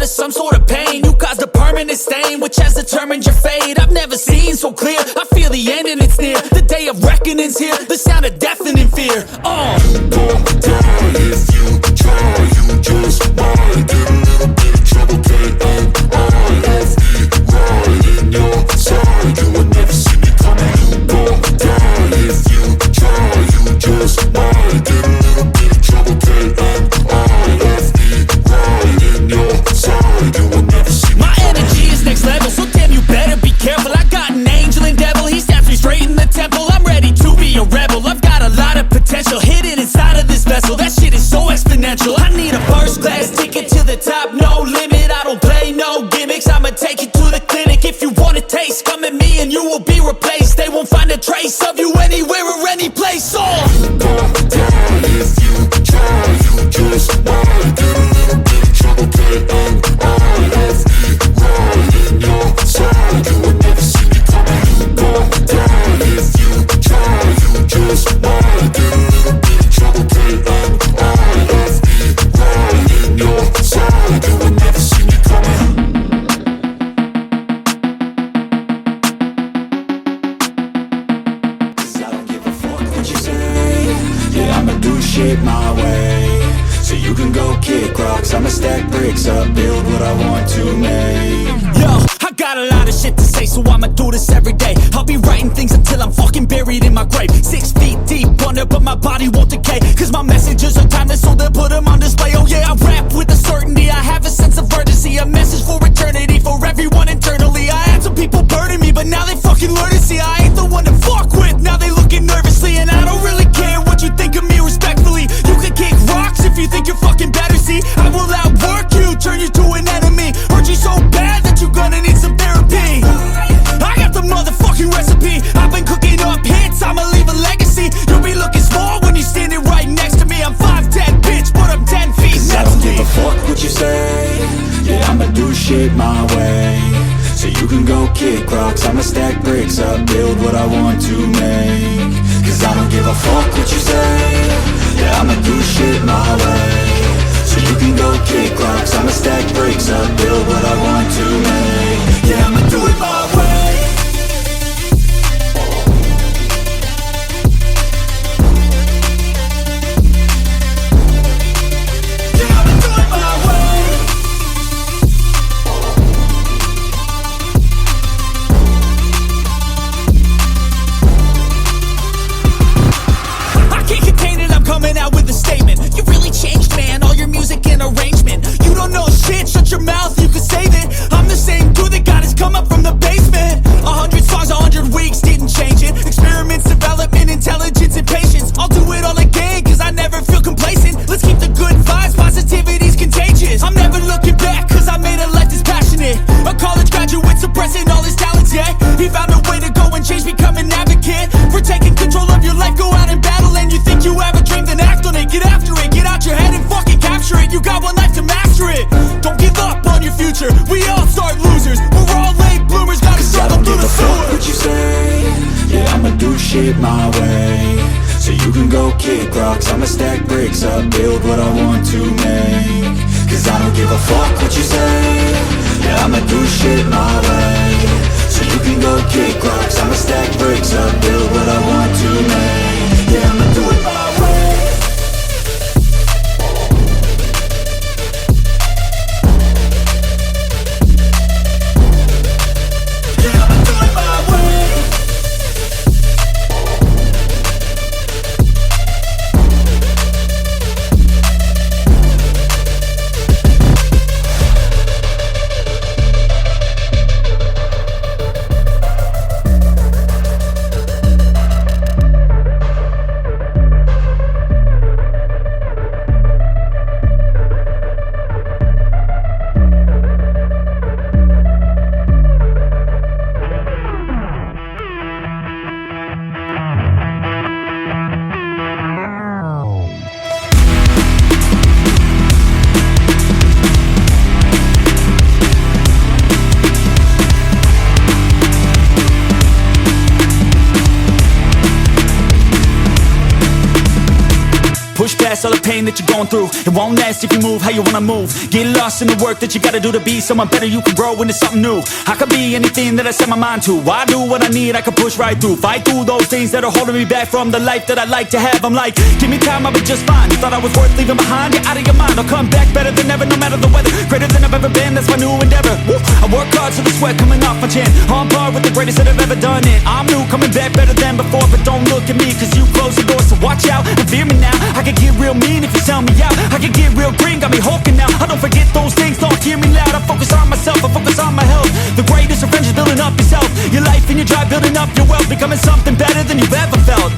of some sort of pain. You caused a permanent stain, which has determined your fate. I've never seen so clear, I feel the end and it's near. The day of reckoning's here, the sound of deafening fear. You gon' die if you try, you just might get a little bit of trouble, K-N-I-F-E, right in your side, you would never see me coming. You gon' die if you try, you just might get a little bit of trouble, K-N-I-F-E, right in your side, you would never see me My coming. energy is next level, so damn you better be careful. I got an angel and devil, he snaps me straight in the temple. I'm ready to be a rebel, I've got a lot of potential hidden inside of this vessel. That shit is so exponential. I need a first class ticket to the top, no limit. I don't play no gimmicks, I'ma take you to the clinic. If you want a taste, come at me and you will be replaced. They won't find a trace of you anywhere or any place. You gon' die if you try, you just might get a little bit of trouble, K-N-I-F-E, right in your side, you would never see me coming. You gon' die if you try, you just might get a little bit of trouble, K-N-I-F-E, right in your side, you would never see me coming. Cause I don't give a fuck what you say. Yeah, I'ma do shit my way, so you can go kick rocks. I'ma stack bricks up, build what I want to make. Yo, I got a lot of shit to say, so I'ma do this every day. I'll be writing things until I'm fucking buried in my grave. 6 feet deep under, but my body won't decay. Cause my messages are timeless, so they'll put them on display. Oh yeah, I rap with a certainty, I have a sense of urgency. A message for eternity, for everyone internally. I had some people burning me, but now they fucking learn to see I ain't the one to fuck with. Now they looking nervously, and I don't really care what you think of me respectfully. You can kick rocks if you think you're fucking better, see. I will outwork you, turn you to an enemy. Hurt you so bad that you're gonna need some therapy. I got the motherfucking recipe, I've been cooking up hits, I'ma leave a legacy. You'll be looking small when you're standing right next to me. I'm 5'10", bitch, but I'm 10 feet Cause I next don't to give me. a fuck what you say. Yeah, I'ma do shit my way, so you can go kick rocks. I'ma stack bricks up, build what I want to make. Cause I don't give a fuck what you say. Yeah, I'ma do shit my way, so you can go kick rocks. I'ma stack bricks up, build what I want to make. Yeah, I'ma do it my way. Yeah, I'ma do it my way. I can't contain it, I'm coming out with a statement. You really changed, man, all your music and arrangement. You don't know shit, shut your mouth, you can save it. I'm the same dude that got his come up from the basement. 100 songs, 100 weeks, didn't change it. Experiments, development, intelligence, and patience. I'll do it all again, cause I never feel complacent. Let's keep the good vibes, positivity's contagious. I'm never looking back, cause I made a life that's passionate. A college graduate suppressing all his talents, yeah. He found a way to go and change, become an advocate for taking control of your life, go out and battle. And you think you have a dream, then act on it. Get after it, get out your head and fucking capture it. You got one life to master it. Don't give up on your future, we all start losers. We're all late bloomers, gotta Cause I struggle don't through give the a fuck sewer. what you say. Yeah, I'ma do shit my way, so you can go kick rocks. I'ma stack bricks up, build what I want to make. Cause I don't give a fuck what you say. Yeah, I'ma do shit my way, so you can go kick rocks. I'ma stack bricks up, build what I want to make. Yeah, I'ma do it my way. Yeah, I'ma do it my way. past all the pain that you're going through. It won't last if you move how you wanna move. Get lost in the work that you gotta do to be someone better. You can grow into something new. I could be anything that I set my mind to. I do what I need, I can push right through. Fight through those things that are holding me back from the life that I like to have. I'm like, give me time, I'll be just fine. You thought I was worth leaving behind? You're out of your mind. I'll come back better than ever, no matter the weather. Greater than I've ever been, that's my new endeavor. Woo. I work hard so the sweat coming off my chin. On par with the greatest that I've ever done it. I'm new, coming back better than before. But don't look at me, cause you closed the door. So watch out and fear me now. I can get real mean if you sell me out. I can get real green, got me hulking now. I don't forget those things, don't hear me loud. I focus on myself, I focus on my health. The greatest revenge is building up yourself. Your life and your drive, building up your wealth. Becoming something better than you've ever felt.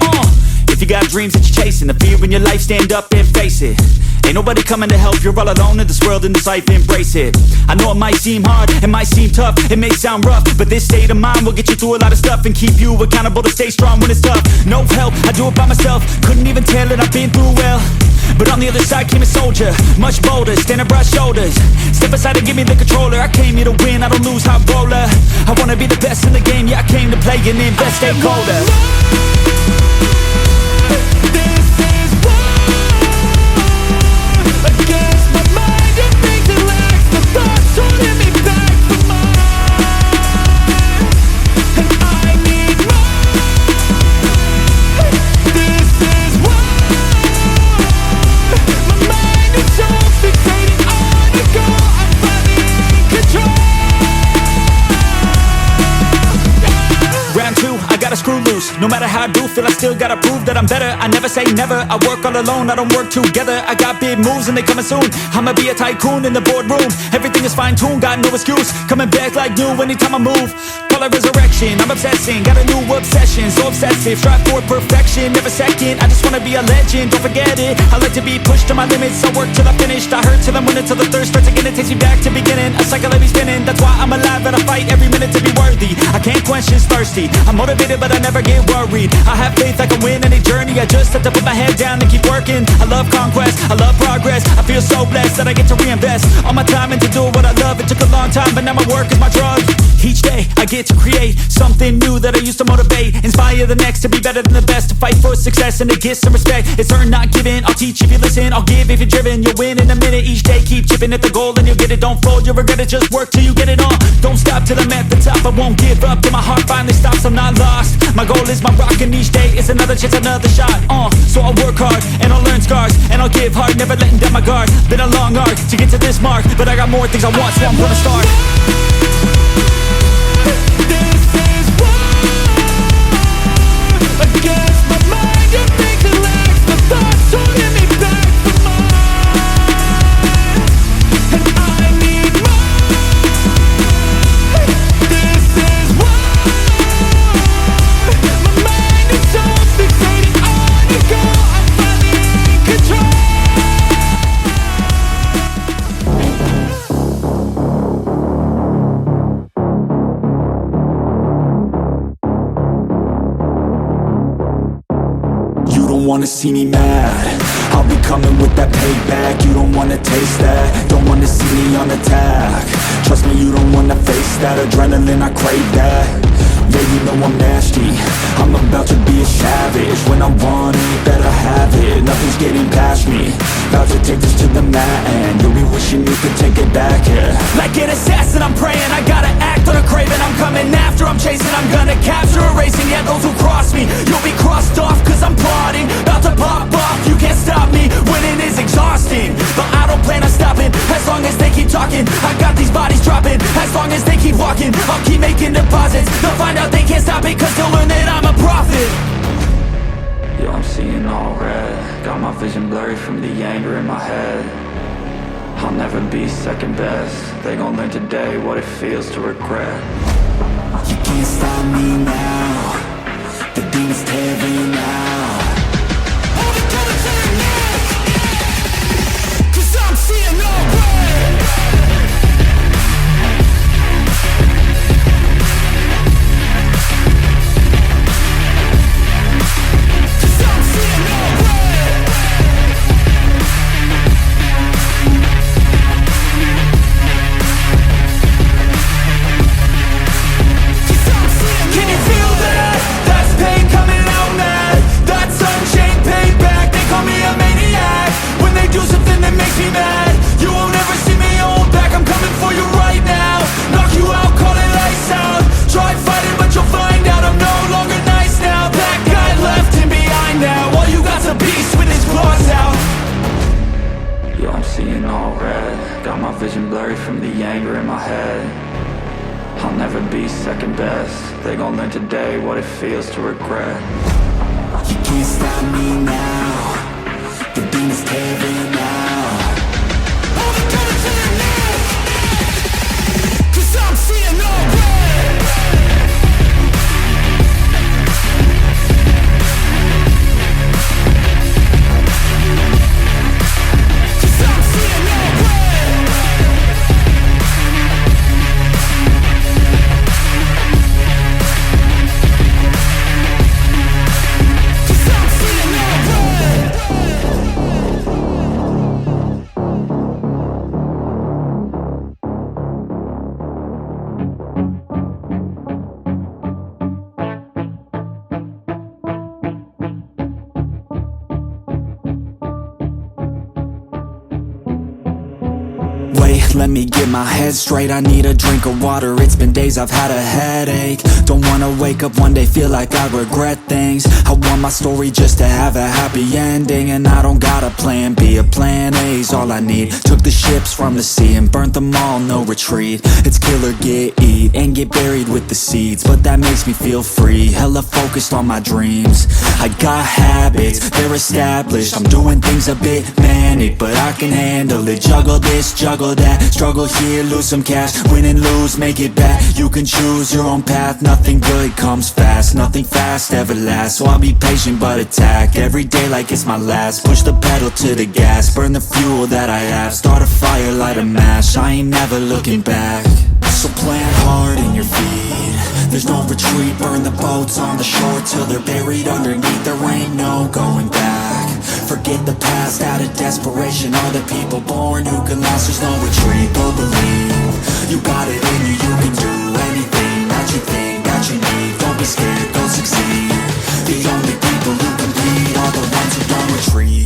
If you got dreams that you're chasing, the fear in your life, stand up and face it. Ain't nobody coming to help, you're all alone in this world, in this life, embrace it. I know it might seem hard, it might seem tough, it may sound rough, but this state of mind will get you through a lot of stuff and keep you accountable to stay strong when it's tough. No help, I do it by myself, couldn't even tell it, I've been through well. But on the other side came a soldier, much bolder, standing broad shoulders. Step aside and give me the controller, I came here to win, I don't lose, high roller. I wanna be the best in the game, yeah I came to play and invest, stay colder. Screw loose, no matter how I do feel, I still gotta prove that I'm better. I never say never, I work all alone, I don't work together. I got big moves and they coming soon. I'ma be a tycoon in the boardroom. Everything is fine-tuned, got no excuse. Coming back like new anytime I move. Call it resurrection, I'm obsessing. Got a new obsession, so obsessive. Strive for perfection, never second. I just wanna be a legend, don't forget it. I like to be pushed to my limits, I work till I'm finished. I hurt till I'm winning, till the thirst starts again. It takes me back to beginning, a cycle I be spinning. That's why I'm alive and I fight every minute to be worthy. I can't quench this thirsty, I'm motivated but I never get worried. I have faith I can win any journey. I just have to put my head down and keep working. I love conquest, I love progress. I feel so blessed that I get to reinvest all my time into doing what I love. It took a long time, but now my work is my drug. Each day I get to create something new that I used to motivate. Inspire the next to be better than the best. To fight for success and to get some respect. It's earned, not given. I'll teach if you listen, I'll give if you're driven. You'll win in a minute. Each day keep chipping at the goal and you'll get it. Don't fold, you'll regret it. Just work till you get it on. Don't stop till I'm at the top. I won't give up till my heart finally stops. I'm not lost. My goal is my rock and each day is another chance, another shot. So I'll work hard and I'll learn scars and I'll give hard, never letting down my guard. Been a long arc to get to this mark, but I got more things I want, so I'm gonna start. This is war against my mind. Your things that lack the thoughts holding me back from mine, and I need more. This is war. My mind is so fixated on you go. I'm finally in control. You don't wanna see me mad, I'll be coming with that payback. You don't wanna taste that, don't wanna see me on attack. Trust me, you don't wanna face that adrenaline, I crave that. Yeah, you know I'm nasty, I'm about to be a savage. When I want it, better have it. Nothing's getting past me, about to take this to the mat. And you'll be wishing you could take it back, yeah. Like an assassin, I'm praying, I gotta act on a craving. I'm coming after, I'm chasing, I'm gonna capture, erasing. Yeah, those who cross me, you'll be crossed off, cause I'm plotting, about to pop off. You can't stop me, winning is exhausting, but I don't plan on stopping, as long as they keep talking. I got these bodies dropping, as long as they keep walking. I'll keep making deposits, they'll find out they can't stop it, cause they'll learn that I'm a prophet. Yo, I'm seeing all red, got my vision blurry from the anger in my head. I'll never be second best, they gon' learn today what it feels to regret. You can't stop me now, the demons tearing out. Hold it to the neck, cause I'm seeing all red. Cause I'm seeing all red. Cause I'm seeing. Can you feel that? That's pain coming out mad. That's unchained payback. They call me a maniac. whisper in my head, I'll never be second best. They gon' learn today what it feels to regret. You can't stop me now. The beam is tearing out. Overcoming to the net, 'cause I'm seeing no red. 'Cause I'm seeing no red. 'Cause I'm seeing no red. Wait, let me get my head straight. I need a drink of water. It's been days I've had a headache. Don't wanna wake up one day, feel like I regret things. I want my story just to have a happy ending, and I don't got a plan B. A plan A's all I need. Took the ships from the sea and burnt them all, no retreat. It's kill or get, eat, and get buried with the seeds, but that makes me feel free. Hella focused on my dreams. I got habits, they're established. I'm doing things a bit manic, but I can handle it. Juggle this, juggle that, struggle here, lose some cash. Win and lose, make it back. You can choose your own path. Nothing good comes fast, nothing fast ever lasts. So I'll be patient but attack every day like it's my last. Push the pedal to the gas, burn the fuel that I have. Start a fire, light a match. I ain't never looking back. So plant hard in your feet. There's no retreat, burn the boats on the shore till they're buried underneath. There ain't no going back. Forget the past out of desperation. All the people born who can last, there's no retreat. But believe, you got it in you, you can do anything that you think that you need. Don't be scared, go succeed. The only people who compete are the ones who don't retreat.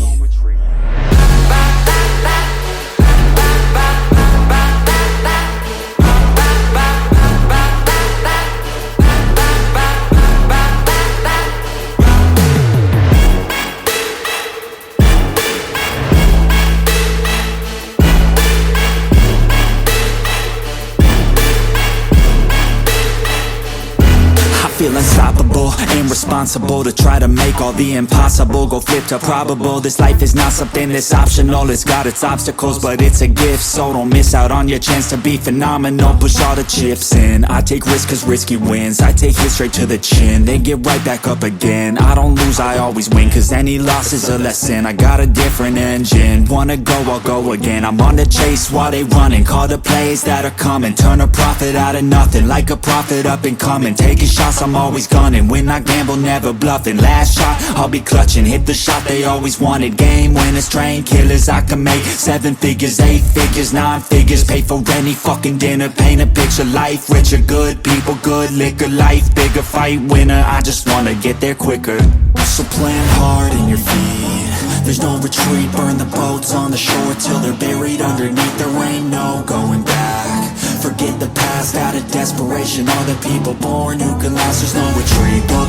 Feel unstoppable and responsible to try to make all the impossible go flip to probable. This life is not something that's optional. It's got its obstacles, but it's a gift. So don't miss out on your chance to be phenomenal. Push all the chips in. I take risks 'cause risky wins. I take it straight to the chin, then get right back up again. I don't lose, I always win, 'cause any loss is a lesson. I got a different engine. Wanna go, I'll go again. I'm on the chase while they running. Call the plays that are coming. Turn a profit out of nothing, like a prophet up and coming. Taking shots, I'm always gunning. When I gamble, never bluffing. Last shot, I'll be clutching. Hit the shot they always wanted. Game winners, train killers. I can make 7 figures, 8 figures, 9 figures. Pay for any fucking dinner. Paint a picture, life richer. Good people, good liquor. Life bigger, fight winner. I just wanna get there quicker. So plant hard in your feet. There's no retreat, burn the boats on the shore till they're buried underneath. There ain't no going back. Forget the past out of desperation. All the people born who can last, there's no retreat. But